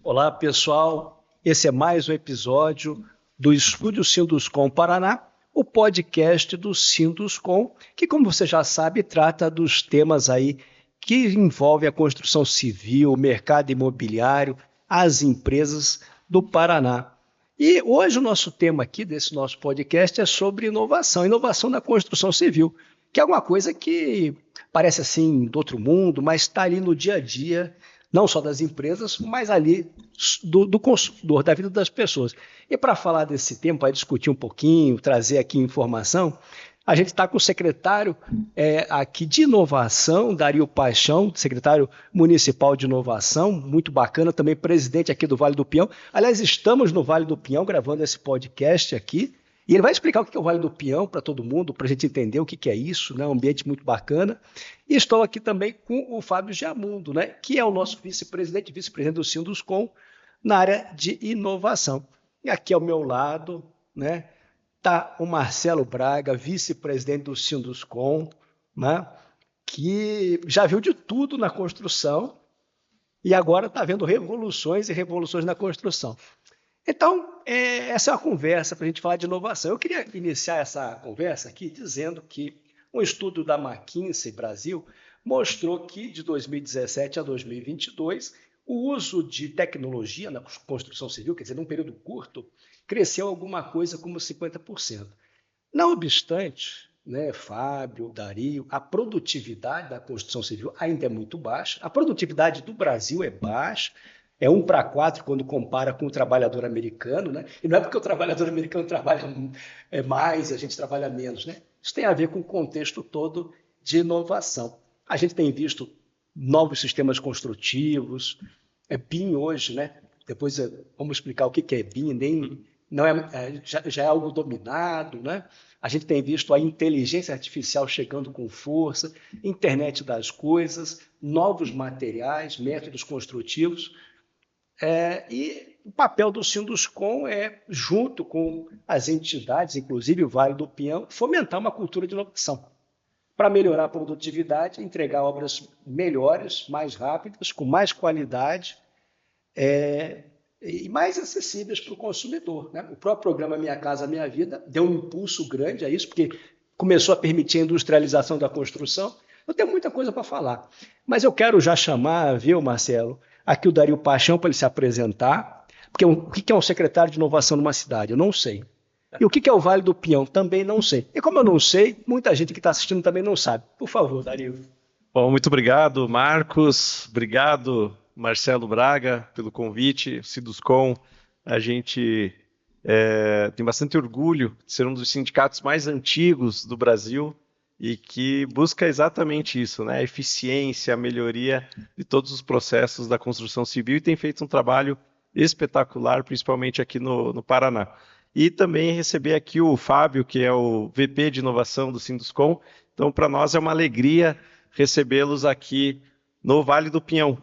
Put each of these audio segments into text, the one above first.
Olá, pessoal. Esse é mais um episódio do Estúdio Sinduscom Paraná, o podcast do Sinduscom, que, como você já sabe, trata dos temas aí que envolvem a construção civil, o mercado imobiliário, as empresas do Paraná. E hoje o nosso tema aqui desse nosso podcast é sobre inovação na construção civil, que é uma coisa que parece assim do outro mundo, mas está ali no dia a dia, não só das empresas, mas ali do consumidor, da vida das pessoas. E para falar desse tema, para discutir um pouquinho, trazer aqui informação, a gente está com o secretário aqui de inovação, Dario Paixão, secretário municipal de inovação, muito bacana, também presidente aqui do Vale do Pinhão. Aliás, estamos no Vale do Pinhão gravando esse podcast aqui, e ele vai explicar o que é o Vale do Pinhão para todo mundo, para a gente entender o que é isso, né? Um ambiente muito bacana. E estou aqui também com o Fábio Giamundo, né? Que é o nosso vice-presidente do Sinduscom na área de inovação. E aqui ao meu lado, né? Está o Marcelo Braga, vice-presidente do Sinduscom, né? Que já viu de tudo na construção e agora está vendo revoluções e revoluções na construção. Então, essa é uma conversa para a gente falar de inovação. Eu queria iniciar essa conversa aqui dizendo que um estudo da McKinsey Brasil mostrou que de 2017 a 2022 o uso de tecnologia na construção civil, quer dizer, num período curto, cresceu alguma coisa como 50%. Não obstante, né, Fábio, Dario, a produtividade da construção civil ainda é muito baixa. A produtividade do Brasil é baixa, é 1 para 4 quando compara com o trabalhador americano, né? E não é porque o trabalhador americano trabalha mais e a gente trabalha menos, né? Isso tem a ver com o contexto todo de inovação. A gente tem visto novos sistemas construtivos, BIM hoje, né? Depois vamos explicar o que é BIM, nem não já é algo dominado, né? A gente tem visto a inteligência artificial chegando com força, internet das coisas, novos materiais, métodos construtivos. E o papel do Sinduscom junto com as entidades, inclusive o Vale do Pinhão, fomentar uma cultura de inovação para melhorar a produtividade, entregar obras melhores, mais rápidas, com mais qualidade e mais acessíveis para o consumidor, né? O próprio programa Minha Casa Minha Vida deu um impulso grande a isso, porque começou a permitir a industrialização da construção. Eu tenho muita coisa para falar, mas eu quero já chamar, viu, Marcelo, aqui o Dario Paixão para ele se apresentar, porque o que é um secretário de inovação numa cidade? Eu não sei. E o que é o Vale do Pinhão? Também não sei. E como eu não sei, muita gente que está assistindo também não sabe. Por favor, Dario. Bom, muito obrigado, Marcos. Obrigado, Marcelo Braga, pelo convite. Sinduscom, a gente tem bastante orgulho de ser um dos sindicatos mais antigos do Brasil e que busca exatamente isso, né? A eficiência, a melhoria de todos os processos da construção civil e tem feito um trabalho espetacular, principalmente aqui no Paraná. E também receber aqui o Fábio, que é o VP de Inovação do Sinduscom. Então, para nós é uma alegria recebê-los aqui no Vale do Pinhão.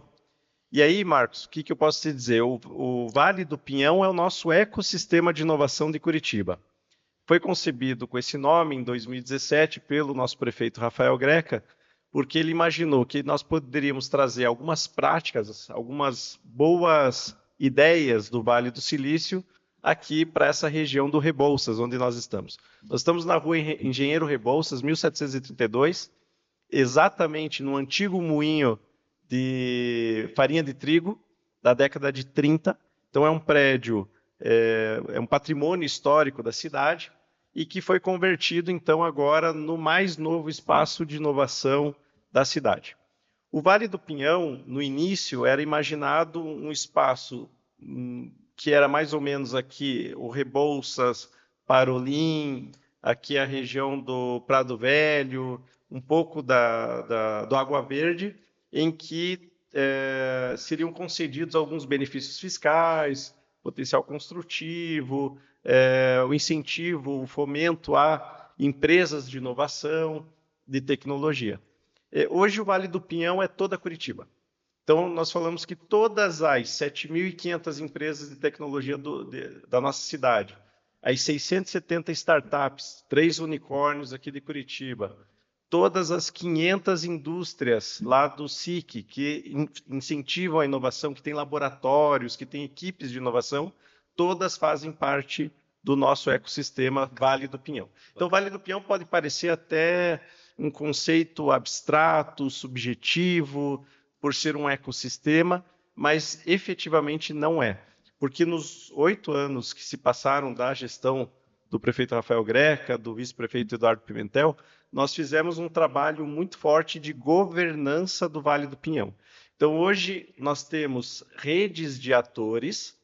E aí, Marcos, o que eu posso te dizer? O Vale do Pinhão é o nosso ecossistema de inovação de Curitiba. Foi concebido com esse nome em 2017 pelo nosso prefeito Rafael Greca, porque ele imaginou que nós poderíamos trazer algumas práticas, algumas boas ideias do Vale do Silício aqui para essa região do Rebouças, onde nós estamos. Nós estamos na rua Engenheiro Rebouças, 1732, exatamente no antigo moinho de farinha de trigo da década de 30. Então é um prédio, é um patrimônio histórico da cidade e que foi convertido então agora no mais novo espaço de inovação da cidade. O Vale do Pinhão, no início, era imaginado um espaço que era mais ou menos aqui o Rebouças, Parolim, aqui a região do Prado Velho, um pouco do Água Verde, em que seriam concedidos alguns benefícios fiscais, potencial construtivo, o incentivo, o fomento a empresas de inovação, de tecnologia. Hoje o Vale do Pinhão é toda Curitiba. Então, nós falamos que todas as 7.500 empresas de tecnologia da nossa cidade, as 670 startups, 3 unicórnios aqui de Curitiba, todas as 500 indústrias lá do SIC que incentivam a inovação, que tem laboratórios, que tem equipes de inovação, todas fazem parte do nosso ecossistema Vale do Pinhão. Então, Vale do Pinhão pode parecer até um conceito abstrato, subjetivo, por ser um ecossistema, mas efetivamente não é. Porque nos 8 anos que se passaram da gestão do prefeito Rafael Greca, do vice-prefeito Eduardo Pimentel, nós fizemos um trabalho muito forte de governança do Vale do Pinhão. Então, hoje, nós temos redes de atores,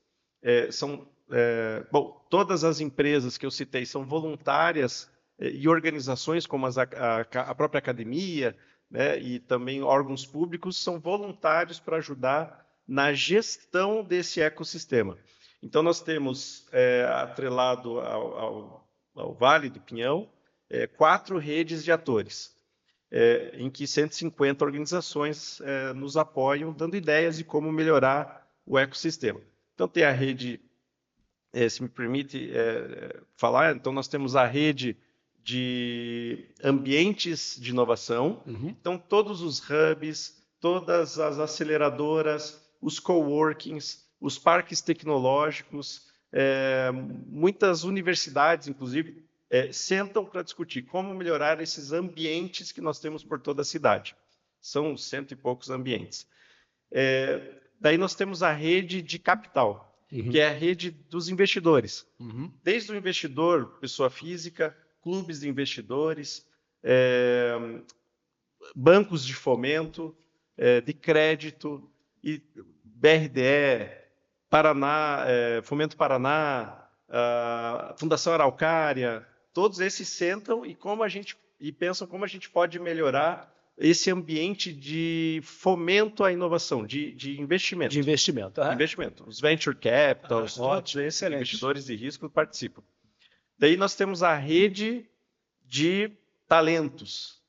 todas as empresas que eu citei são voluntárias e organizações como a própria academia, né, e também órgãos públicos são voluntários para ajudar na gestão desse ecossistema. Então, nós temos, atrelado ao Vale do Pinhão, 4 redes de atores, em que 150 organizações nos apoiam, dando ideias de como melhorar o ecossistema. Então, tem a rede, se me permite falar, então nós temos a rede de ambientes de inovação, então todos os hubs, todas as aceleradoras, os coworkings, os parques tecnológicos, muitas universidades, inclusive, sentam para discutir como melhorar esses ambientes que nós temos por toda a cidade. São 100 e poucos ambientes. Daí nós temos a rede de capital, que é a rede dos investidores. Desde o investidor, pessoa física, clubes de investidores, bancos de fomento, de crédito, e BRDE, Paraná, Fomento Paraná, Fundação Araucária, todos esses sentam e pensam como a gente pode melhorar esse ambiente de fomento à inovação, de investimento. De investimento. Investimento. Os venture capitals, todos esses investidores de risco participam. Daí nós temos a rede de talentos.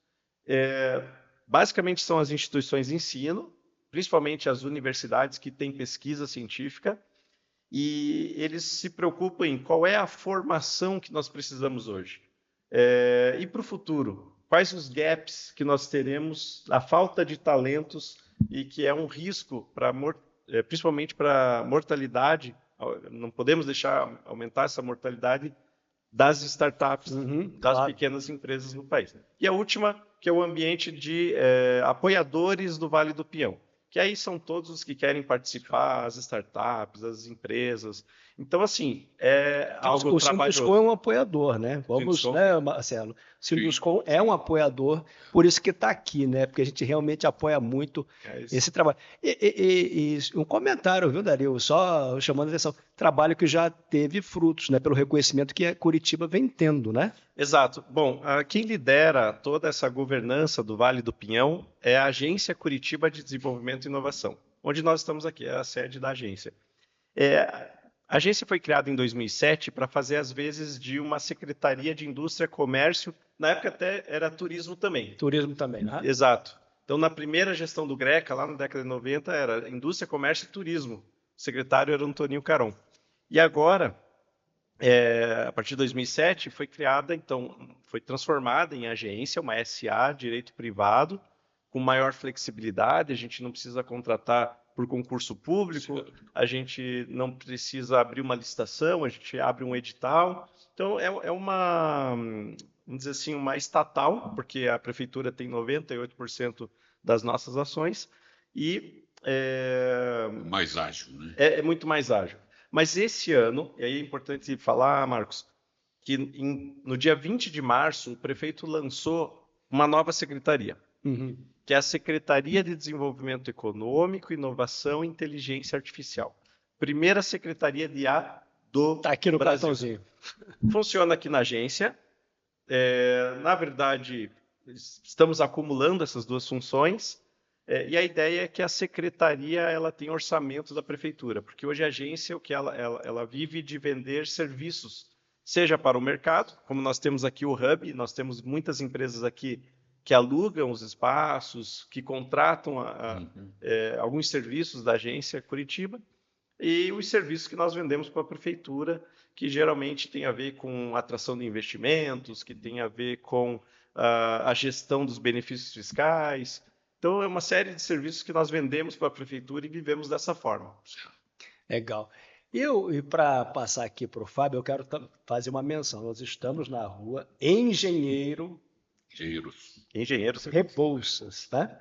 Basicamente são as instituições de ensino, principalmente as universidades que têm pesquisa científica, e eles se preocupam em qual é a formação que nós precisamos hoje. E para o futuro, quais os gaps que nós teremos, a falta de talentos, e que é um risco, principalmente para a mortalidade, não podemos deixar aumentar essa mortalidade das startups, das pequenas empresas no país. E a última, que é o ambiente de apoiadores do Vale do Pinhão, que aí são todos os que querem participar, as startups, as empresas. Então, assim, algo o trabalhoso. O Sinduscon é um apoiador, né? Vamos, né, Marcelo? O Sinduscon é um apoiador, por isso que está aqui, né? Porque a gente realmente apoia muito esse trabalho. E um comentário, viu, Dario? Só chamando a atenção. Trabalho que já teve frutos, né? Pelo reconhecimento que a Curitiba vem tendo, né? Exato. Bom, quem lidera toda essa governança do Vale do Pinhão é a Agência Curitiba de Desenvolvimento e Inovação, onde nós estamos aqui, é a sede da agência. A agência foi criada em 2007 para fazer as vezes de uma Secretaria de Indústria, Comércio, na época até era Turismo também. Turismo também, né? Exato. Então, na primeira gestão do Greca, lá na década de 90, era Indústria, Comércio e Turismo. O secretário era Antoninho Caron. E agora, a partir de 2007, foi criada, então, foi transformada em agência, uma SA, direito privado, com maior flexibilidade, a gente não precisa contratar por concurso público, a gente não precisa abrir uma licitação, a gente abre um edital. Então, é uma, vamos dizer assim, uma estatal, porque a prefeitura tem 98% das nossas ações, e mais ágil, né? É muito mais ágil. Mas esse ano, e aí é importante falar, Marcos, que no dia 20 de março, o prefeito lançou uma nova secretaria, que é a Secretaria de Desenvolvimento Econômico, Inovação e Inteligência Artificial. Primeira secretaria de IA do Brasil. Está aqui no cartãozinho. Funciona aqui na agência. Na verdade, estamos acumulando essas duas funções. E a ideia é que a secretaria ela tem orçamento da prefeitura, porque hoje a agência o que ela vive de vender serviços, seja para o mercado, como nós temos aqui o Hub, nós temos muitas empresas aqui que alugam os espaços, que contratam alguns serviços da agência Curitiba, e os serviços que nós vendemos para a prefeitura, que geralmente tem a ver com atração de investimentos, que tem a ver com a gestão dos benefícios fiscais. Então, é uma série de serviços que nós vendemos para a prefeitura e vivemos dessa forma. Legal. E para passar aqui para o Fábio, eu quero fazer uma menção. Nós estamos na rua Engenheiro Rebouças, né?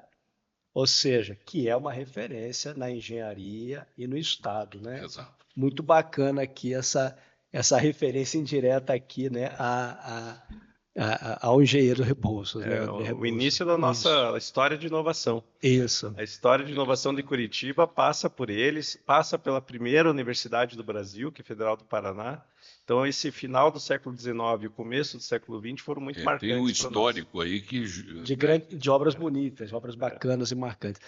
Ou seja, que é uma referência na engenharia e no Estado, né? Exato. Muito bacana aqui essa referência indireta aqui, né, ao engenheiro Rebouças, né? O início da nossa história de inovação. Isso. A história de inovação de Curitiba passa por eles, passa pela primeira universidade do Brasil, que é a Federal do Paraná. Então, esse final do século XIX e o começo do século XX foram muito marcantes. Tem um histórico aí que... De obras bonitas, obras bacanas e marcantes.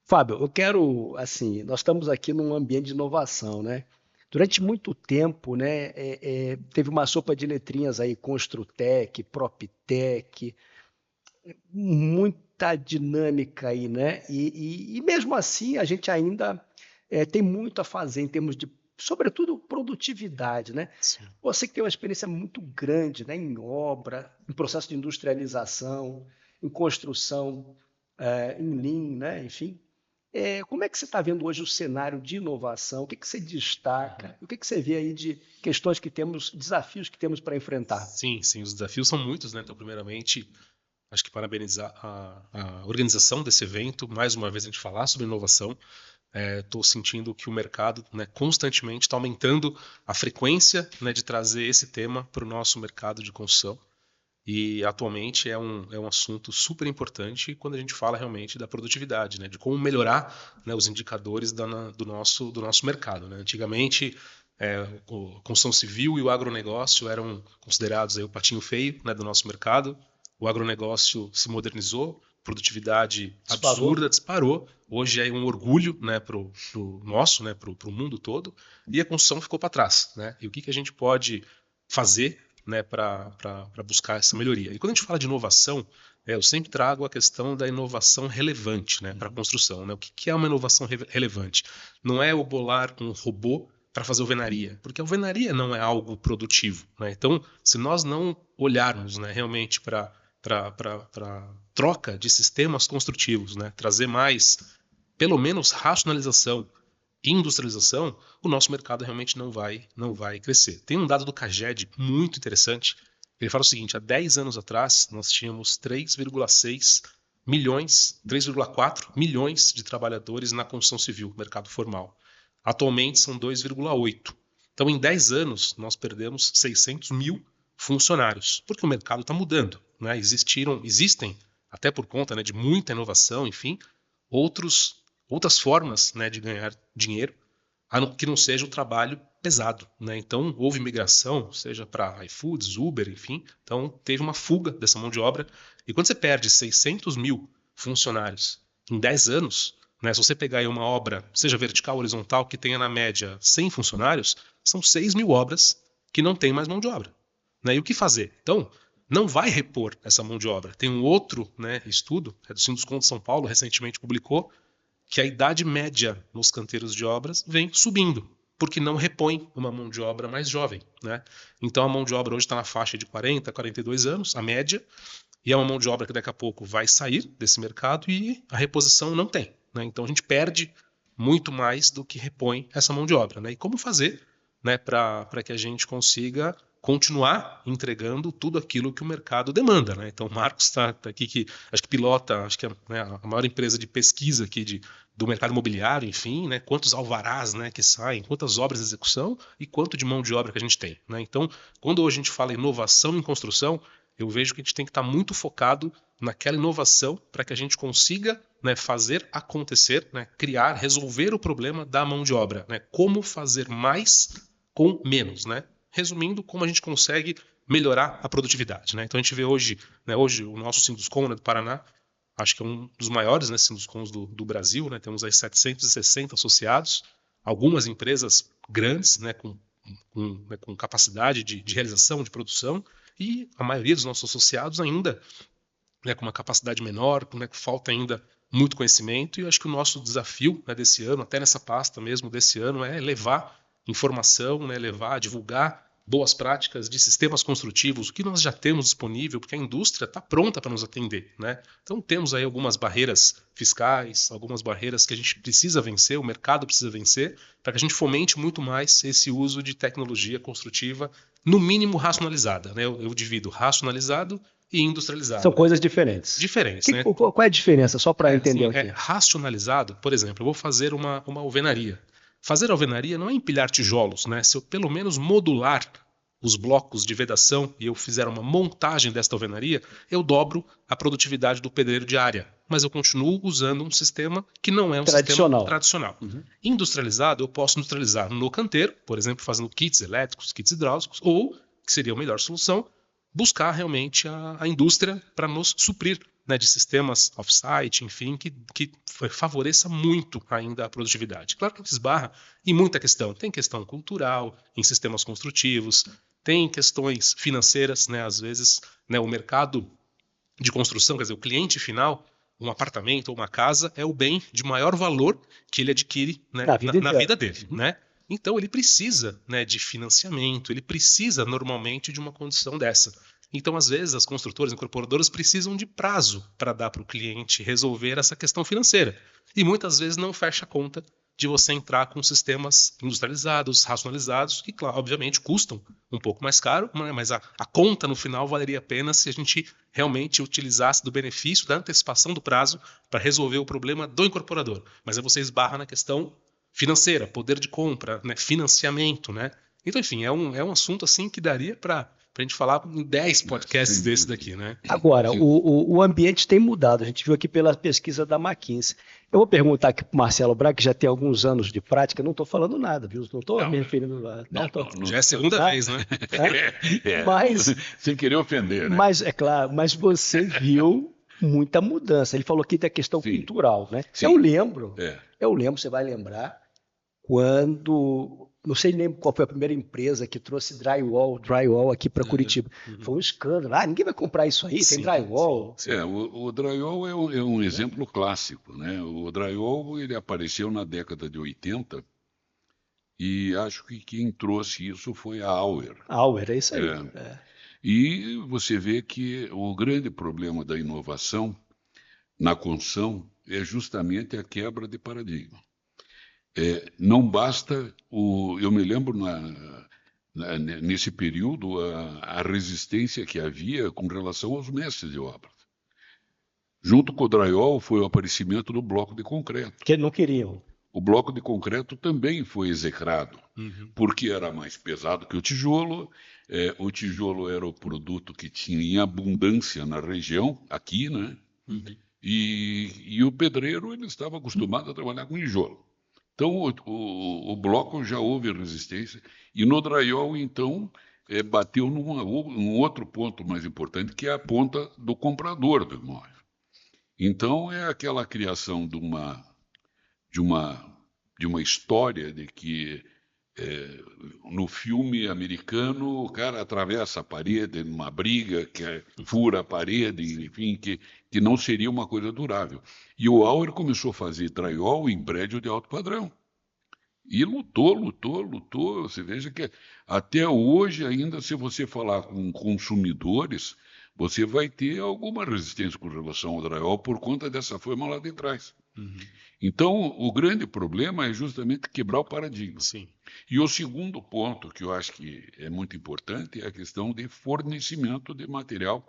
Fábio, eu quero, assim, nós estamos aqui num ambiente de inovação, né? Durante muito tempo, né, teve uma sopa de letrinhas aí, Construtec, Proptec, muita dinâmica aí, né? E mesmo assim, a gente ainda tem muito a fazer em termos de, sobretudo, produtividade, né? Sim. Você que tem uma experiência muito grande, né, em obra, em processo de industrialização, em construção, em Lean, né? Enfim. Como é que você está vendo hoje o cenário de inovação? O que você destaca? O que você vê aí de questões que temos, desafios que temos para enfrentar? Sim, os desafios são muitos, né? Então, primeiramente, acho que parabenizar a organização desse evento. Mais uma vez a gente falar sobre inovação. Estou sentindo que o mercado, né, constantemente está aumentando a frequência, né, de trazer esse tema para o nosso mercado de construção. E atualmente é um assunto super importante quando a gente fala realmente da produtividade, né, de como melhorar, né, os indicadores do nosso mercado, né? Antigamente, a construção civil e o agronegócio eram considerados aí o patinho feio, né, do nosso mercado. O agronegócio se modernizou, produtividade absurda, disparou. Hoje é um orgulho, né, pro nosso, né, pro mundo todo. E a construção ficou para trás, né? E o que a gente pode fazer, né, para buscar essa melhoria? E quando a gente fala de inovação, eu sempre trago a questão da inovação relevante, né, para a construção, né? O que é uma inovação relevante? Não é o bolar um robô para fazer alvenaria, porque a alvenaria não é algo produtivo, né? Então, se nós não olharmos, né, realmente para troca de sistemas construtivos, né, trazer mais, pelo menos, racionalização e industrialização, o nosso mercado realmente não vai crescer. Tem um dado do CAGED muito interessante. Ele fala o seguinte: há 10 anos atrás, nós tínhamos 3,6 milhões, 3,4 milhões de trabalhadores na construção civil, mercado formal. Atualmente são 2,8. Então, em 10 anos, nós perdemos 600 mil funcionários, porque o mercado está mudando, né? Existem, até por conta, né, de muita inovação, enfim, outras formas, né, de ganhar dinheiro que não seja o trabalho pesado, né? Então, houve migração, seja para iFoods, Uber, enfim. Então, teve uma fuga dessa mão de obra. E quando você perde 600 mil funcionários em 10 anos, né, se você pegar aí uma obra, seja vertical ou horizontal, que tenha na média 100 funcionários, são 6 mil obras que não tem mais mão de obra, né? E o que fazer? Então, não vai repor essa mão de obra. Tem um outro, né, estudo, do Sinduscon de São Paulo, recentemente publicou, que a idade média nos canteiros de obras vem subindo, porque não repõe uma mão de obra mais jovem, né? Então a mão de obra hoje está na faixa de 40, 42 anos, a média, e é uma mão de obra que daqui a pouco vai sair desse mercado e a reposição não tem, né? Então a gente perde muito mais do que repõe essa mão de obra, né? E como fazer, né, para que a gente consiga continuar entregando tudo aquilo que o mercado demanda, né? Então o Marcos está aqui, que acho que pilota, acho que é, né, a maior empresa de pesquisa aqui do mercado imobiliário, enfim, né? Quantos alvarás, né, que saem, quantas obras de execução e quanto de mão de obra que a gente tem, né? Então, quando hoje a gente fala inovação em construção, eu vejo que a gente tem que estar muito focado naquela inovação para que a gente consiga, né, fazer acontecer, né, criar, resolver o problema da mão de obra, né? Como fazer mais com menos, né? Resumindo, como a gente consegue melhorar a produtividade, né? Então a gente vê hoje, né, o nosso Sinduscon, né, do Paraná, acho que é um dos maiores, né, Sinduscons do Brasil, né? Temos aí 760 associados, algumas empresas grandes, né, com capacidade de realização, de produção, e a maioria dos nossos associados ainda, né, com uma capacidade menor, né, que falta ainda muito conhecimento. E eu acho que o nosso desafio, né, desse ano, até nessa pasta mesmo desse ano, é levar informação, né, divulgar boas práticas de sistemas construtivos, o que nós já temos disponível, porque a indústria está pronta para nos atender, né? Então temos aí algumas barreiras fiscais, algumas barreiras que a gente precisa vencer, o mercado precisa vencer, para que a gente fomente muito mais esse uso de tecnologia construtiva, no mínimo racionalizada, né? Eu divido racionalizado e industrializado. São coisas diferentes. Diferentes, né? Qual é a diferença? Só para entender aqui. Racionalizado, por exemplo, eu vou fazer uma alvenaria. Fazer alvenaria não é empilhar tijolos, né? Se eu pelo menos modular os blocos de vedação e eu fizer uma montagem desta alvenaria, eu dobro a produtividade do pedreiro diária. Mas eu continuo usando um sistema que não é um sistema tradicional. Industrializado, eu posso industrializar no canteiro, por exemplo, fazendo kits elétricos, kits hidráulicos, ou, que seria a melhor solução, buscar realmente a indústria para nos suprir, né, de sistemas off-site, enfim, que favoreça muito ainda a produtividade. Claro que esbarra em muita questão. Tem questão cultural, em sistemas construtivos, tem questões financeiras, né, às vezes, né, o mercado de construção, quer dizer, o cliente final, um apartamento ou uma casa, é o bem de maior valor que ele adquire, né, na vida dele, né? Então ele precisa, né, de financiamento, ele precisa normalmente de uma condição dessa. Então, às vezes, as construtoras e incorporadoras precisam de prazo para dar para o cliente resolver essa questão financeira. E muitas vezes não fecha a conta de você entrar com sistemas industrializados, racionalizados, que, claro, obviamente, custam um pouco mais caro, mas a conta no final valeria a pena se a gente realmente utilizasse do benefício da antecipação do prazo para resolver o problema do incorporador. Mas aí você esbarra na questão financeira, poder de compra, né, financiamento, né? Então, enfim, é um assunto assim que daria para a gente falar em 10 podcasts desse daqui, né? Agora, o ambiente tem mudado. A gente viu aqui pela pesquisa da McKinsey. Eu vou perguntar aqui para o Marcelo Braga, que já tem alguns anos de prática. Não estou falando nada, viu? Não estou me referindo lá. Já é a segunda vez, né? Mas, sem querer ofender, né? Mas, é claro, mas você viu muita mudança. Ele falou aqui da questão cultural, né? Sim. Eu lembro, você vai lembrar, quando... Não sei nem qual foi a primeira empresa que trouxe drywall aqui para Curitiba. Foi um escândalo. Ninguém vai comprar isso aí, tem drywall. Sim. O drywall é um exemplo clássico, né? O drywall ele apareceu na década de 80 e acho que quem trouxe isso foi a Auer. Auer, é isso aí. E você vê que o grande problema da inovação na construção é justamente a quebra de paradigma. Não basta, eu me lembro nesse período a resistência que havia com relação aos mestres de obra. Junto com o drywall foi o aparecimento do bloco de concreto. Que não queriam. O bloco de concreto também foi execrado, porque era mais pesado que o tijolo era o produto que tinha em abundância na região, aqui, né? E o pedreiro ele estava acostumado a trabalhar com tijolo. Então, o bloco já houve resistência, e no drywall, então, bateu num outro ponto mais importante, que é a ponta do comprador do imóvel. Então, é aquela criação de uma história de que, no filme americano, o cara atravessa a parede numa briga, fura a parede, enfim, que não seria uma coisa durável. E o Auer começou a fazer drywall em prédio de alto padrão. E lutou. Você veja que até hoje, ainda, se você falar com consumidores, você vai ter alguma resistência com relação ao drywall por conta dessa forma lá de trás. Então, o grande problema é justamente quebrar o paradigma. Sim. E o segundo ponto, que eu acho que é muito importante, é a questão de fornecimento de material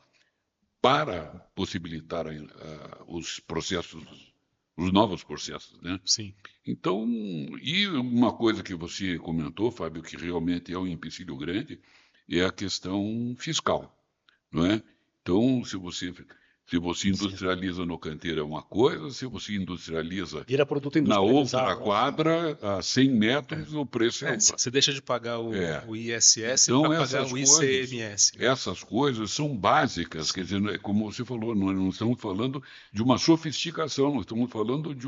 para possibilitar os processos, os novos processos, né? Sim. Então, e uma coisa que você comentou, Fábio, que realmente é um empecilho grande, é a questão fiscal, não é? Então, se você industrializa no canteiro é uma coisa, se você industrializa vira produto na outra quadra, a 100 metros, o preço é outro. Você deixa de pagar o ISS então, para pagar o ICMS. Essas coisas são básicas, quer dizer, como você falou, nós não estamos falando de uma sofisticação, nós estamos falando de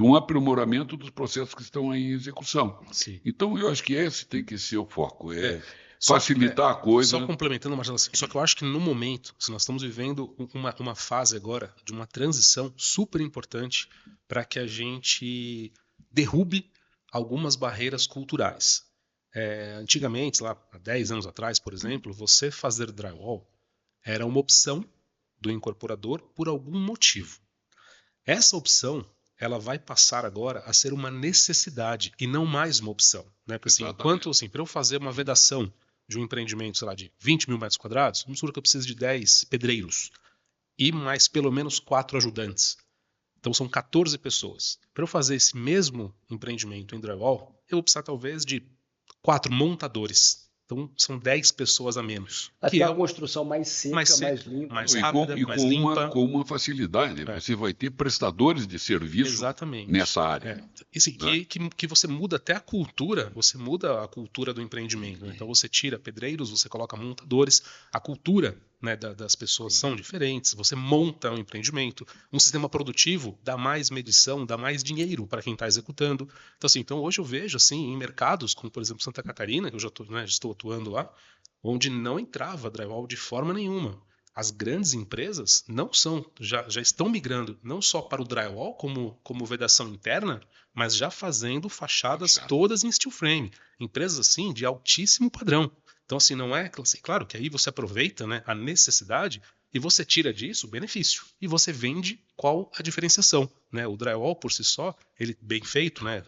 um aprimoramento dos processos que estão em execução. Sim. Então, eu acho que esse tem que ser o foco, facilitar a coisa. Só complementando, Marcelo, só que eu acho que no momento, se nós estamos vivendo uma fase agora de uma transição super importante para que a gente derrube algumas barreiras culturais. Antigamente, lá há 10 anos atrás, por exemplo, você fazer drywall era uma opção do incorporador por algum motivo. Essa opção, ela vai passar agora a ser uma necessidade e não mais uma opção, né? Porque assim, enquanto assim, para eu fazer uma vedação de um empreendimento, sei lá, de 20 mil metros quadrados, vamos supor que eu preciso de 10 pedreiros e mais pelo menos 4 ajudantes. Então são 14 pessoas. Para eu fazer esse mesmo empreendimento em drywall, eu vou precisar talvez de 4 montadores. Então são 10 pessoas a menos. Até a construção mais seca, mais limpa. Mais rápida, mais limpa. Com uma facilidade. Você vai ter prestadores de serviço nessa área. Que você muda até a cultura, você muda a cultura do empreendimento. Né? Então você tira pedreiros, você coloca montadores, a cultura, né, das pessoas são diferentes, você monta um empreendimento, um sistema produtivo dá mais medição, dá mais dinheiro para quem está executando. Então, assim, hoje eu vejo assim, em mercados, como por exemplo Santa Catarina, que eu já estou atuando lá, onde não entrava drywall de forma nenhuma. As grandes empresas já estão migrando não só para o drywall como vedação interna, mas já fazendo fachadas todas em steel frame. Empresas assim de altíssimo padrão. Então, assim, não é... Claro que aí você aproveita, né, a necessidade e você tira disso o benefício. E você vende qual a diferenciação. Né? O drywall, por si só, ele bem feito, né,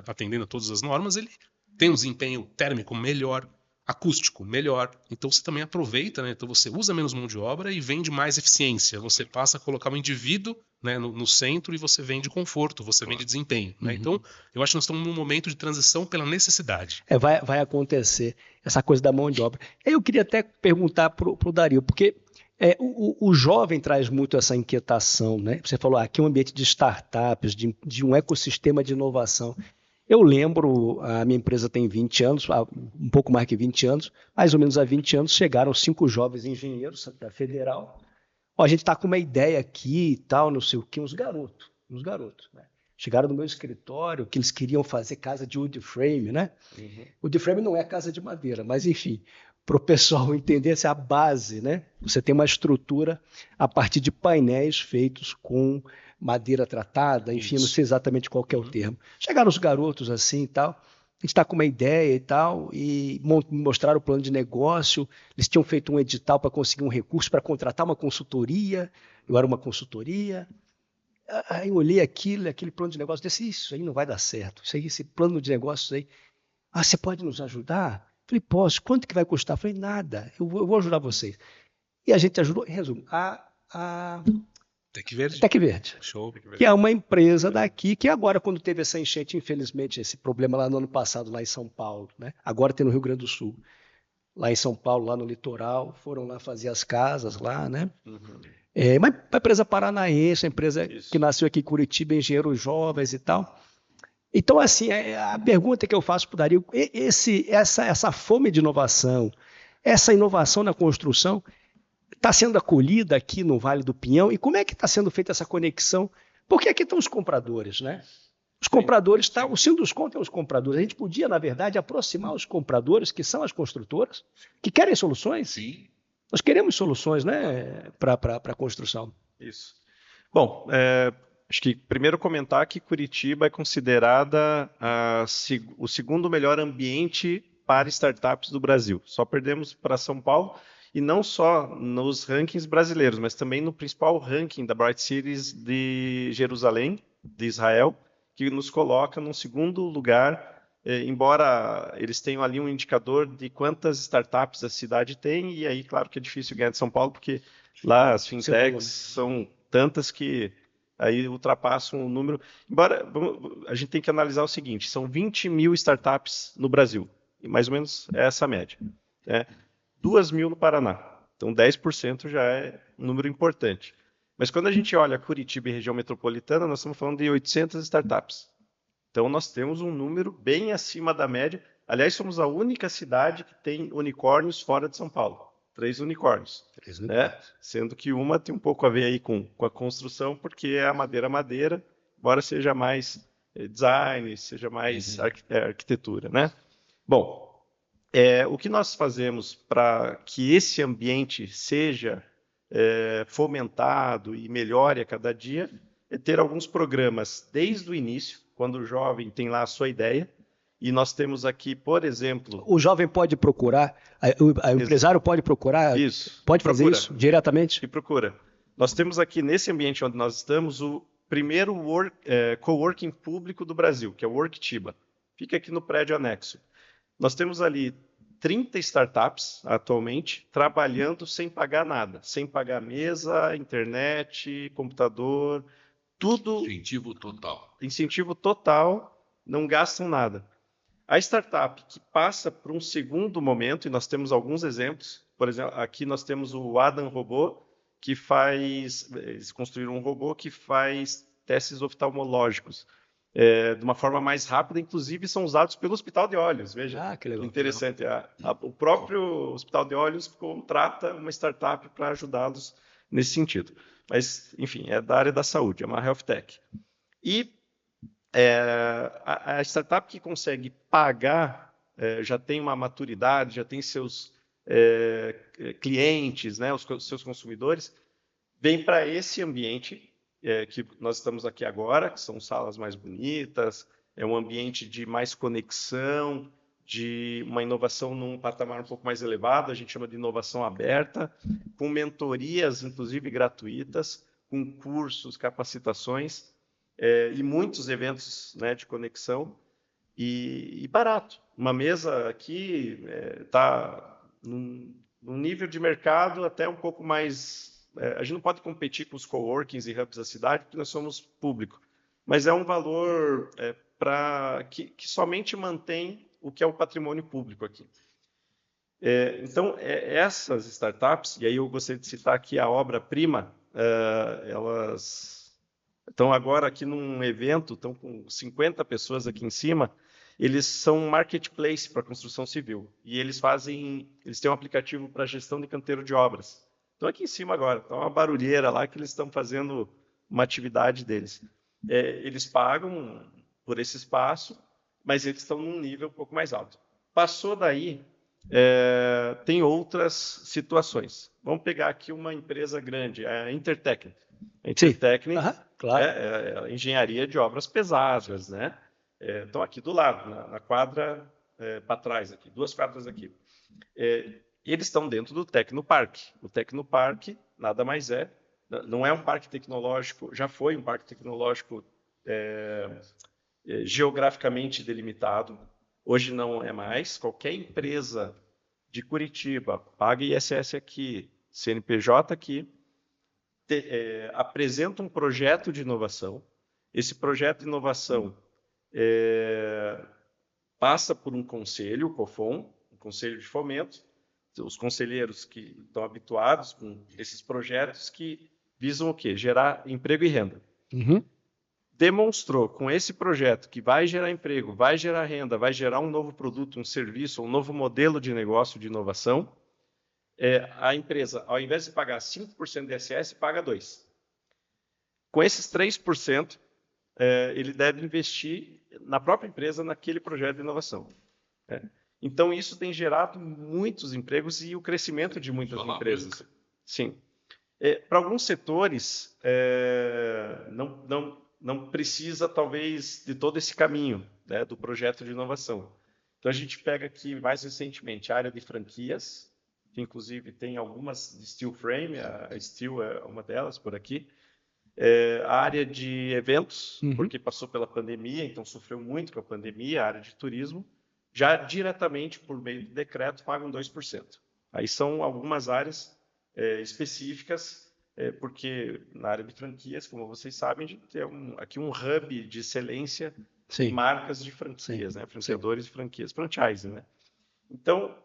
atendendo a todas as normas, ele tem um desempenho térmico melhor, acústico melhor. Então, você também aproveita, né? Então, você usa menos mão de obra e vende mais eficiência. Você passa a colocar o indivíduo, né, no centro e você vende conforto, você vende desempenho. Né? Então, eu acho que nós estamos num momento de transição pela necessidade. Vai acontecer essa coisa da mão de obra. Eu queria até perguntar para o Dario, porque o jovem traz muito essa inquietação, né? Você falou aqui um ambiente de startups, de um ecossistema de inovação. Eu lembro, a minha empresa tem 20 anos, um pouco mais que 20 anos, mais ou menos há 20 anos, chegaram 5 jovens engenheiros da Federal. A gente está com uma ideia aqui e tal, não sei o quê, uns garotos, né? Chegaram no meu escritório que eles queriam fazer casa de wood frame, né? Wood frame não é casa de madeira, mas enfim, para o pessoal entender essa é a base, né? Você tem uma estrutura a partir de painéis feitos com madeira tratada, enfim, não sei exatamente qual que é o termo. Chegaram os garotos assim e tal, a gente está com uma ideia e tal, e mostraram o plano de negócio, eles tinham feito um edital para conseguir um recurso para contratar uma consultoria, eu era uma consultoria. Aí eu olhei aquele plano de negócio, disse, isso aí não vai dar certo, esse plano de negócio aí, você pode nos ajudar? Falei, posso, quanto que vai custar? Falei, nada, eu vou ajudar vocês. E a gente ajudou, em resumo, Tec Verde. Tec Verde. Show. Que é uma empresa daqui, que agora, quando teve essa enchente, infelizmente, esse problema lá no ano passado, lá em São Paulo, né? Agora tem no Rio Grande do Sul. Lá em São Paulo, lá no litoral, foram lá fazer as casas lá, né? Uma empresa paranaense, uma empresa que nasceu aqui em Curitiba, engenheiros jovens e tal. Então, assim, a pergunta que eu faço para o Dario, essa fome de inovação, essa inovação na construção, está sendo acolhida aqui no Vale do Pinhão? E como é que está sendo feita essa conexão? Porque aqui estão os compradores, né? Os compradores, o Sinduscon tem os compradores. A gente podia, na verdade, aproximar os compradores, que são as construtoras, que querem soluções. Sim. Nós queremos soluções, né, para a construção. Isso. Bom, acho que primeiro comentar que Curitiba é considerada o segundo melhor ambiente para startups do Brasil. Só perdemos para São Paulo. E não só nos rankings brasileiros, mas também no principal ranking da Bright Cities de Jerusalém, de Israel, que nos coloca num segundo lugar, embora eles tenham ali um indicador de quantas startups a cidade tem, e aí, claro que é difícil ganhar de São Paulo, porque lá as fintechs são tantas que aí ultrapassam o número. Embora a gente tem que analisar o seguinte, são 20 mil startups no Brasil, e mais ou menos é essa a média, né? 2.000 no Paraná. Então, 10% já é um número importante. Mas quando a gente olha Curitiba e região metropolitana, nós estamos falando de 800 startups. Então, nós temos um número bem acima da média. Aliás, somos a única cidade que tem unicórnios fora de São Paulo. 3 unicórnios. 3 unicórnios. Né? Sendo que uma tem um pouco a ver aí com a construção, porque é a madeira, embora seja mais design, seja mais arquitetura, né? Bom, o que nós fazemos para que esse ambiente seja fomentado e melhore a cada dia é ter alguns programas desde o início, quando o jovem tem lá a sua ideia, E nós temos aqui, por exemplo... O jovem pode procurar, o empresário pode procurar, isso, pode fazer isso diretamente? E procura. Nós temos aqui, nesse ambiente onde nós estamos, o primeiro coworking público do Brasil, que é o Worktiba. Fica aqui no prédio anexo. Nós temos ali 30 startups atualmente trabalhando sem pagar nada, sem pagar mesa, internet, computador, tudo... Incentivo total, não gastam nada. A startup que passa por um segundo momento, e nós temos alguns exemplos, por exemplo, aqui nós temos o Adam Robô, que eles construíram um robô que faz testes oftalmológicos de uma forma mais rápida, inclusive são usados pelo Hospital de Olhos, veja, que legal, interessante. O próprio Hospital de Olhos contrata uma startup para ajudá-los nesse sentido. Mas, enfim, é da área da saúde, é uma health tech. E a startup que consegue pagar, já tem uma maturidade, já tem seus clientes, né, os seus consumidores, vem para esse ambiente que nós estamos aqui agora, que são salas mais bonitas, é um ambiente de mais conexão, de uma inovação num patamar um pouco mais elevado, a gente chama de inovação aberta, com mentorias, inclusive gratuitas, com cursos, capacitações, e muitos eventos, né, de conexão, e barato. Uma mesa aqui está num nível de mercado até um pouco mais... a gente não pode competir com os coworkings e hubs da cidade, porque nós somos público, mas é um valor que somente mantém o que é o patrimônio público aqui. Então, essas startups, e aí eu gostaria de citar aqui a obra-prima, elas estão agora aqui num evento, estão com 50 pessoas aqui em cima, eles são um marketplace para construção civil, e eles têm um aplicativo para gestão de canteiro de obras. Estão aqui em cima agora, está uma barulheira lá que eles estão fazendo uma atividade deles. Eles pagam por esse espaço, mas eles estão num nível um pouco mais alto. Passou daí, tem outras situações. Vamos pegar aqui uma empresa grande, a Intertechnic. A Intertechnic claro. É engenharia de obras pesadas, né? Estão aqui do lado, na quadra para trás, aqui, 2 quadras aqui. Eles estão dentro do Tecnopark. O Tecnopark nada mais não é um parque tecnológico, já foi um parque tecnológico geograficamente delimitado, hoje não é mais. Qualquer empresa de Curitiba paga ISS aqui, CNPJ aqui, apresenta um projeto de inovação. Esse projeto de inovação passa por um conselho, o COFOM, um conselho de fomento, os conselheiros que estão habituados com esses projetos que visam o quê? Gerar emprego e renda. Uhum. Demonstrou com esse projeto que vai gerar emprego, vai gerar renda, vai gerar um novo produto, um serviço, um novo modelo de negócio, de inovação, a empresa, ao invés de pagar 5% de ISS, paga 2%. Com esses 3%, ele deve investir na própria empresa, naquele projeto de inovação. Então, isso tem gerado muitos empregos e o crescimento de muitas empresas. Sim. Para alguns setores, não precisa, talvez, de todo esse caminho, né, do projeto de inovação. Então, a gente pega aqui, mais recentemente, a área de franquias, que, inclusive, tem algumas de steel frame, a Steel é uma delas por aqui. A área de eventos, porque passou pela pandemia, então sofreu muito com a pandemia, a área de turismo, já diretamente, por meio do decreto, pagam 2%. Aí são algumas áreas específicas, porque na área de franquias, como vocês sabem, a gente tem aqui um hub de excelência em marcas de franquias, né? Franqueadores de franquias, franchising, né? Então,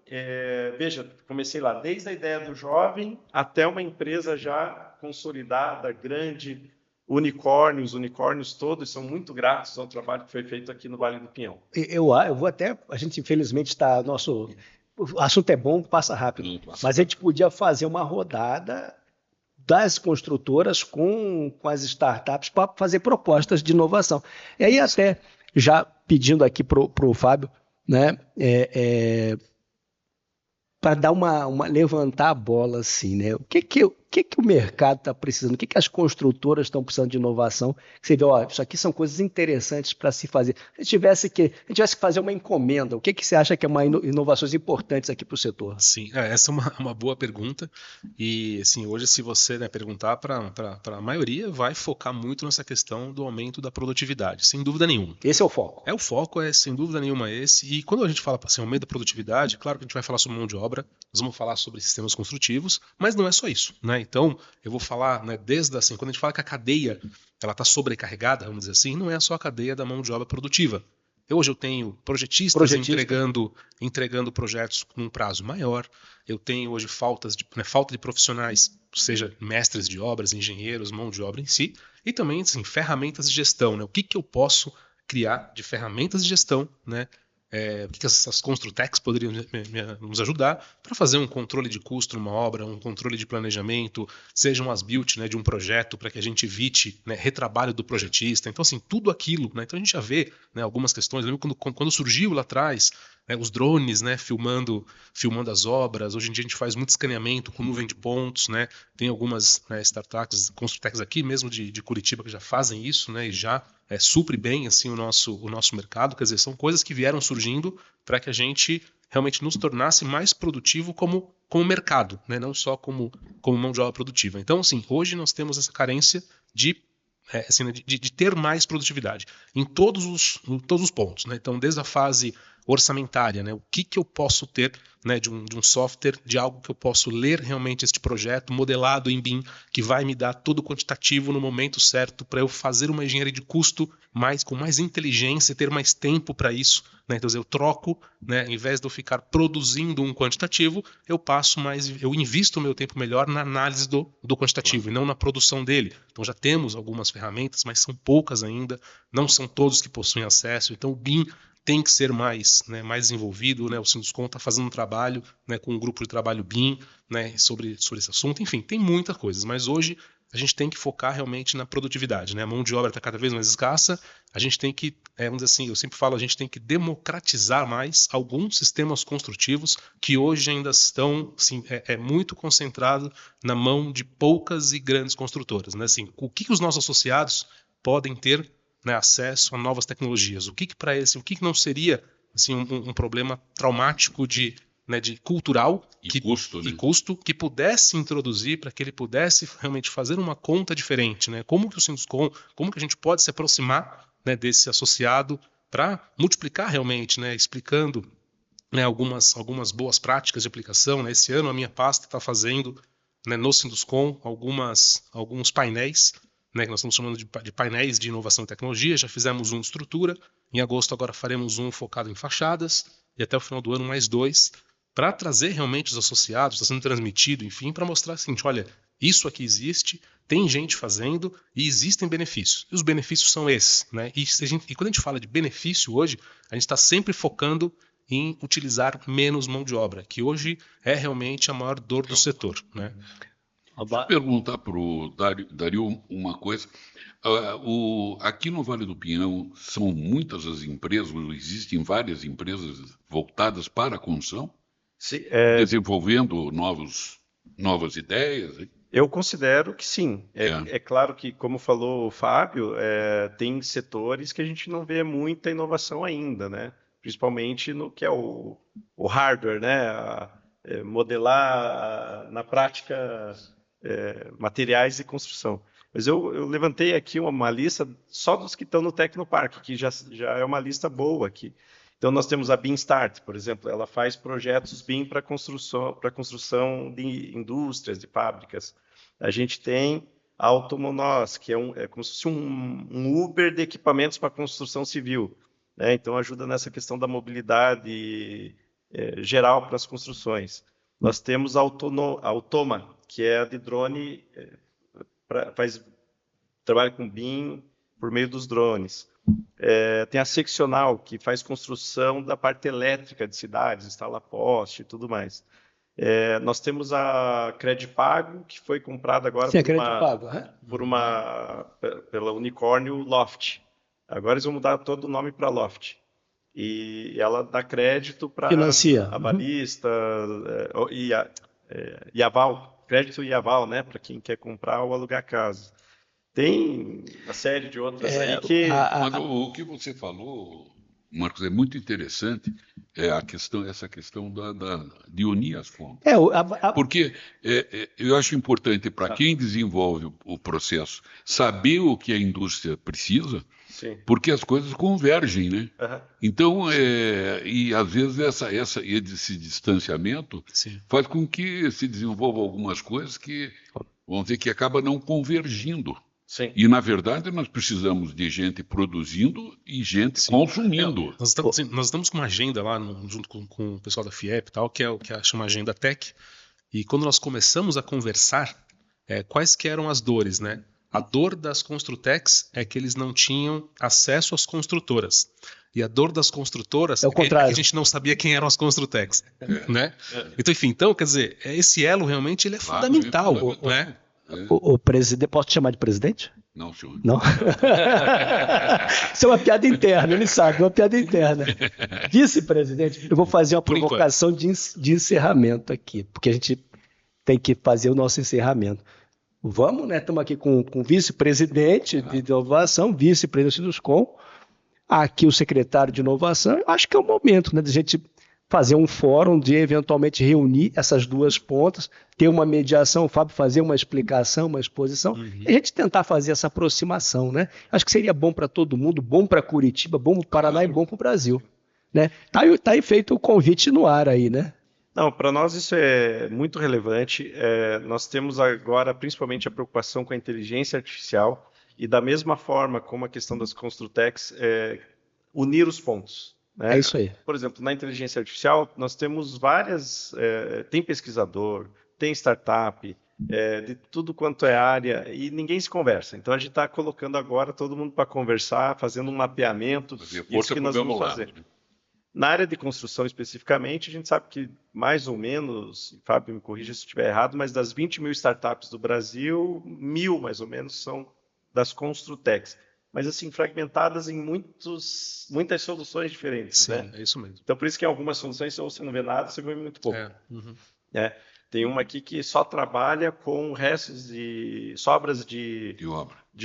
veja, comecei lá, desde a ideia do jovem até uma empresa já consolidada, grande, os unicórnios todos são muito gratos ao trabalho que foi feito aqui no Vale do Pinhão. Eu vou até, a gente infelizmente está, o assunto é bom, passa rápido, mas a gente podia fazer uma rodada das construtoras com as startups para fazer propostas de inovação. E aí até, já pedindo aqui para o Fábio, né, para dar levantar a bola assim, né? que o mercado está precisando? O que as construtoras estão precisando de inovação? Você vê, ó, isso aqui são coisas interessantes para se fazer. Se a gente tivesse que fazer uma encomenda, o que você acha que é uma inovações importantes aqui para o setor? Sim, essa é uma boa pergunta. E assim, hoje, se você, né, perguntar para a maioria, vai focar muito nessa questão do aumento da produtividade, sem dúvida nenhuma. Esse é o foco. O foco é, sem dúvida nenhuma, esse. E quando a gente fala assim, aumento da produtividade, claro que a gente vai falar sobre mão de obra, nós vamos falar sobre sistemas construtivos, mas não é só isso, né? Então, eu vou falar, né, desde assim, quando a gente fala que a cadeia ela está sobrecarregada, vamos dizer assim, não é só a cadeia da mão de obra produtiva. Hoje eu tenho projetistas entregando projetos num prazo maior. Eu tenho hoje falta de profissionais, seja mestres de obras, engenheiros, mão de obra em si, e também assim, ferramentas de gestão. Né? O que eu posso criar de ferramentas de gestão, né? O que essas Construtecs poderiam nos ajudar para fazer um controle de custo numa obra, um controle de planejamento, sejam as built, né, de um projeto para que a gente evite, né, retrabalho do projetista. Então, assim, tudo aquilo. Né, então, a gente já vê, né, algumas questões. Eu lembro quando surgiu lá atrás, né, os drones, né, filmando as obras. Hoje em dia a gente faz muito escaneamento com nuvem de pontos. Né, tem algumas, né, startups, Construtecs aqui mesmo de Curitiba que já fazem isso, né, e já supre bem assim, o nosso mercado. Quer dizer, são coisas que vieram surgindo para que a gente realmente nos tornasse mais produtivo como mercado, né? Não só como mão de obra produtiva. Então, assim, hoje nós temos essa carência de ter mais produtividade em todos os pontos. Né? Então, desde a fase orçamentária, né? O que eu posso ter, né, de um software, de algo que eu posso ler realmente este projeto modelado em BIM, que vai me dar todo o quantitativo no momento certo para eu fazer uma engenharia de custo com mais inteligência e ter mais tempo para isso. Né? Então, eu troco, né, em vez de eu ficar produzindo um quantitativo, eu invisto o meu tempo melhor na análise do quantitativo e não na produção dele. Então, já temos algumas ferramentas, mas são poucas ainda, não são todos que possuem acesso. Então, o BIM tem que ser mais desenvolvido, né? O Sinduscon está fazendo um trabalho, né, com um grupo de trabalho BIM, né, sobre esse assunto. Enfim, tem muitas coisas, mas hoje a gente tem que focar realmente na produtividade. Né? A mão de obra está cada vez mais escassa, a gente tem que, vamos dizer assim, eu sempre falo, a gente tem que democratizar mais alguns sistemas construtivos que hoje ainda estão assim, muito concentrado na mão de poucas e grandes construtoras. Né? Assim, o que os nossos associados podem ter, né, acesso a novas tecnologias? O que para eles, o que não seria assim, um problema traumático de cultural e custo que pudesse introduzir para que ele pudesse realmente fazer uma conta diferente? Né? Como que o Sinduscon, como que a gente pode se aproximar, né, desse associado para multiplicar realmente, né, explicando, né, algumas boas práticas de aplicação. Né? Esse ano a minha pasta está fazendo, né, no Sinduscon alguns painéis, né, que nós estamos chamando de painéis de inovação e tecnologia. Já fizemos um de estrutura, em agosto agora faremos um focado em fachadas, e até o final do ano mais 2, para trazer realmente os associados, está sendo transmitido, enfim, para mostrar assim, olha, isso aqui existe, tem gente fazendo e existem benefícios. E os benefícios são esses. Né? E quando a gente fala de benefício hoje, a gente está sempre focando em utilizar menos mão de obra, que hoje é realmente a maior dor do setor. Né? Deixa eu perguntar para o Dario uma coisa. Aqui no Vale do Pinhão são muitas as empresas, existem várias empresas voltadas para a construção, Sim, desenvolvendo novas ideias. Hein? Eu considero que sim. É claro que, como falou o Fábio, tem setores que a gente não vê muita inovação ainda, né? Principalmente no que é o hardware, né? Modelar na prática materiais de construção. Mas eu levantei aqui uma lista só dos que estão no Tecnoparque, que já é uma lista boa aqui. Então, nós temos a BIM Start, por exemplo, ela faz projetos BIM para construção de indústrias, de fábricas. A gente tem a Automonos, que é como se fosse um Uber de equipamentos para construção civil. Né? Então, ajuda nessa questão da mobilidade geral para as construções. Nós temos a Automa, que é a de drone, trabalha com BIM por meio dos drones. Tem a Seccional, que faz construção da parte elétrica de cidades, instala poste e tudo mais. Nós temos a Credipago, que foi comprada agora pela unicórnio Loft. Agora eles vão mudar todo o nome para Loft. E ela dá crédito para a Balista e a Val. crédito e aval, né, para quem quer comprar ou alugar casa. Tem uma série de outras aí que... Mas o que você falou, Marcos, é muito interessante, essa questão de unir as fontes. Porque eu acho importante para quem desenvolve o processo saber o que a indústria precisa, Sim. porque as coisas convergem, né? Uhum. Então, e às vezes esse distanciamento faz com que se desenvolvam algumas coisas que, vamos dizer, que acaba não convergindo. Sim. E, na verdade, nós precisamos de gente produzindo e gente consumindo. Nós estamos com uma agenda lá, junto com o pessoal da FIEP e tal, que chama Agenda Tech. E quando nós começamos a conversar, quais que eram as dores, né? A dor das Construtecs é que eles não tinham acesso às construtoras. E a dor das construtoras é que a gente não sabia quem eram as Construtecs. Né? Então, enfim, quer dizer, esse elo realmente ele é fundamental. Né? O presidente, posso te chamar de presidente? Não, senhor. Não? Isso é uma piada interna, ele sabe, é uma piada interna. Vice-presidente, eu vou fazer uma provocação de encerramento aqui, porque a gente tem que fazer o nosso encerramento. Vamos, né? Estamos aqui com o vice-presidente de inovação, vice-presidente do SCOM, aqui o secretário de inovação. Eu acho que é o momento, né, de a gente fazer um fórum, de eventualmente reunir essas duas pontas, ter uma mediação, o Fábio fazer uma explicação, uma exposição, e a gente tentar fazer essa aproximação, né? Acho que seria bom para todo mundo, bom para Curitiba, bom para o Paraná e bom para o Brasil. Né? Tá aí feito o convite no ar aí, né? Não, para nós isso é muito relevante. Nós temos agora principalmente a preocupação com a inteligência artificial e da mesma forma como a questão das Construtecs, unir os pontos. Né? É isso aí. Por exemplo, na inteligência artificial nós temos várias, tem pesquisador, tem startup, de tudo quanto é área e ninguém se conversa. Então a gente está colocando agora todo mundo para conversar, fazendo um mapeamento. Isso que nós vamos fazer. Na área de construção especificamente, a gente sabe que mais ou menos, Fábio me corrija se estiver errado, mas das 20 mil startups do Brasil, 1.000 mais ou menos são das Construtecs. Mas assim, fragmentadas em muitas soluções diferentes. Sim, né? É isso mesmo. Então por isso que em algumas soluções você não vê nada, você vê muito pouco. Tem uma aqui que só trabalha com restos de sobras de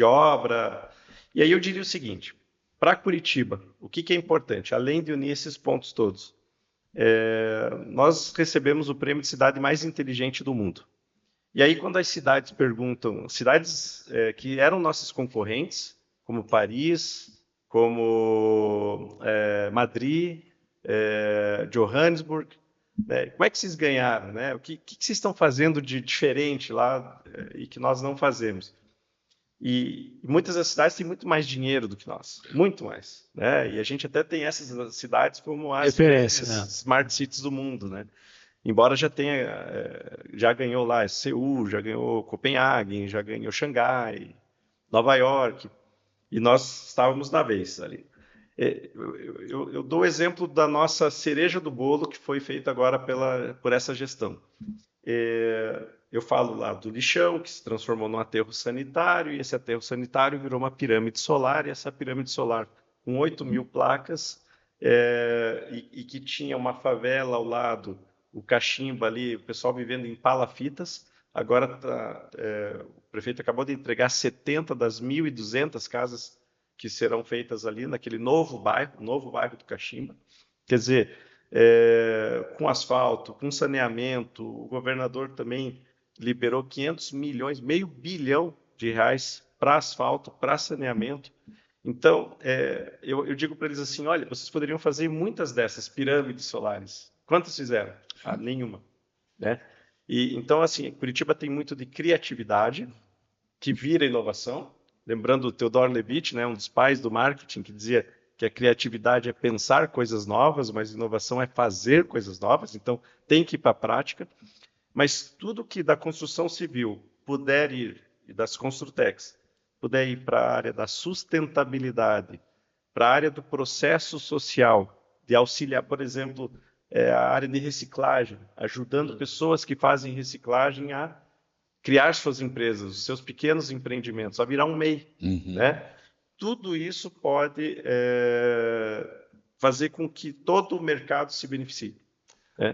obra. E aí eu diria o seguinte, para Curitiba, o que é importante? Além de unir esses pontos todos, nós recebemos o prêmio de cidade mais inteligente do mundo. E aí, quando as cidades perguntam, cidades que eram nossos concorrentes, como Paris, como Madrid, Johannesburg, como é que vocês ganharam? Né? O que vocês estão fazendo de diferente lá e que nós não fazemos? E muitas das cidades têm muito mais dinheiro do que nós, muito mais. Né? E a gente até tem essas cidades como as smart cities do mundo. Né? Embora já ganhou lá Seul, já ganhou Copenhague, já ganhou Xangai, Nova York, e nós estávamos na vez ali. Eu dou o exemplo da nossa cereja do bolo que foi feita agora por essa gestão. Eu falo lá do lixão, que se transformou num aterro sanitário, e esse aterro sanitário virou uma pirâmide solar, e essa pirâmide solar com 8.000 placas, e que tinha uma favela ao lado, o cachimbo ali, o pessoal vivendo em palafitas. Agora o prefeito acabou de entregar 70 das 1.200 casas que serão feitas ali naquele novo bairro do Cachimba. Quer dizer, com asfalto, com saneamento, o governador também liberou 500 milhões, meio bilhão de reais para asfalto, para saneamento. Então, eu digo para eles assim, olha, vocês poderiam fazer muitas dessas pirâmides solares. Quantas fizeram? Nenhuma. Né? Então, assim, Curitiba tem muito de criatividade, que vira inovação. Lembrando o Theodore Levitt, né, um dos pais do marketing, que dizia que a criatividade é pensar coisas novas, mas inovação é fazer coisas novas. Então, tem que ir para a prática. Mas tudo que da construção civil puder ir, e das Construtecs, puder ir para a área da sustentabilidade, para a área do processo social, de auxiliar, por exemplo, a área de reciclagem, ajudando pessoas que fazem reciclagem a criar suas empresas, os seus pequenos empreendimentos, a virar um MEI. Né? Tudo isso pode fazer com que todo o mercado se beneficie.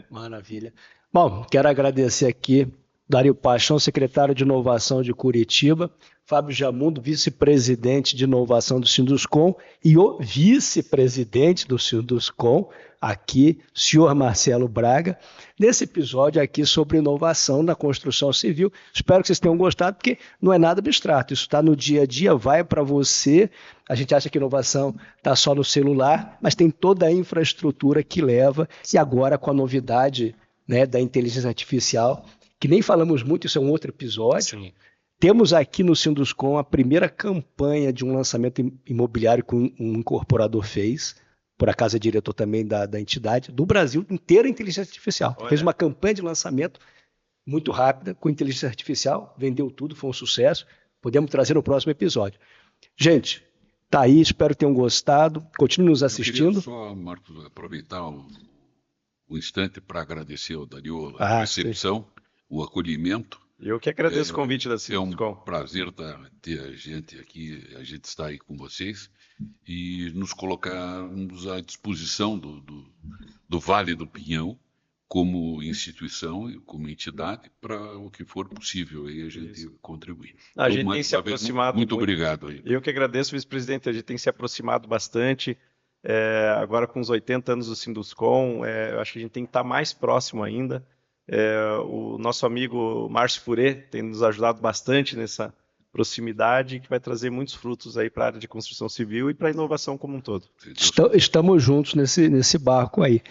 Maravilha. Bom, quero agradecer aqui Dario Paixão, secretário de Inovação de Curitiba, Fábio Jamundo, vice-presidente de Inovação do Sinduscom, e o vice-presidente do Sinduscom, aqui, senhor Marcelo Braga, nesse episódio aqui sobre inovação na construção civil. Espero que vocês tenham gostado, porque não é nada abstrato, isso está no dia a dia, vai para você. A gente acha que inovação está só no celular, mas tem toda a infraestrutura que leva, e agora com a novidade, né, da inteligência artificial, que nem falamos muito, isso é um outro episódio. Sim. Temos aqui no Sinduscom a primeira campanha de um lançamento imobiliário que um incorporador fez, por acaso é diretor também da entidade, do Brasil inteiro, inteligência artificial. Olha. Fez uma campanha de lançamento muito rápida, com inteligência artificial, vendeu tudo, foi um sucesso. Podemos trazer no próximo episódio. Gente, tá aí, espero que tenham gostado. Continue nos assistindo. Eu queria só, Marcos, aproveitar o instante para agradecer ao Dario Ah, a recepção, o acolhimento. Eu que agradeço o convite da É um Sinduscom. prazer ter a gente aqui, a gente está aí com vocês e nos colocarmos à disposição do Vale do Pinhão como instituição e como entidade para o que for possível aí a gente contribuir. A gente Então, tem mais se uma vez, aproximado muito muito. obrigado aí. Eu que agradeço, vice-presidente, a gente tem se aproximado bastante. Agora com os 80 anos do Sinduscom, eu acho que a gente tem que estar mais próximo ainda. O nosso amigo Márcio Furet tem nos ajudado bastante nessa proximidade, que vai trazer muitos frutos aí para a área de construção civil e para a inovação como um todo. Estamos juntos nesse barco aí.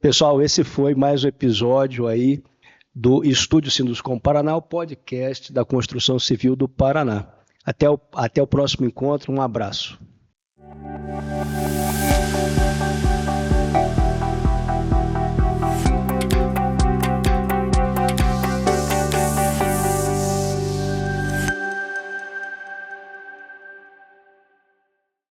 Pessoal, esse foi mais um episódio aí do Estúdio Sinduscom Paraná, o podcast da construção civil do Paraná. Até o próximo encontro, um abraço.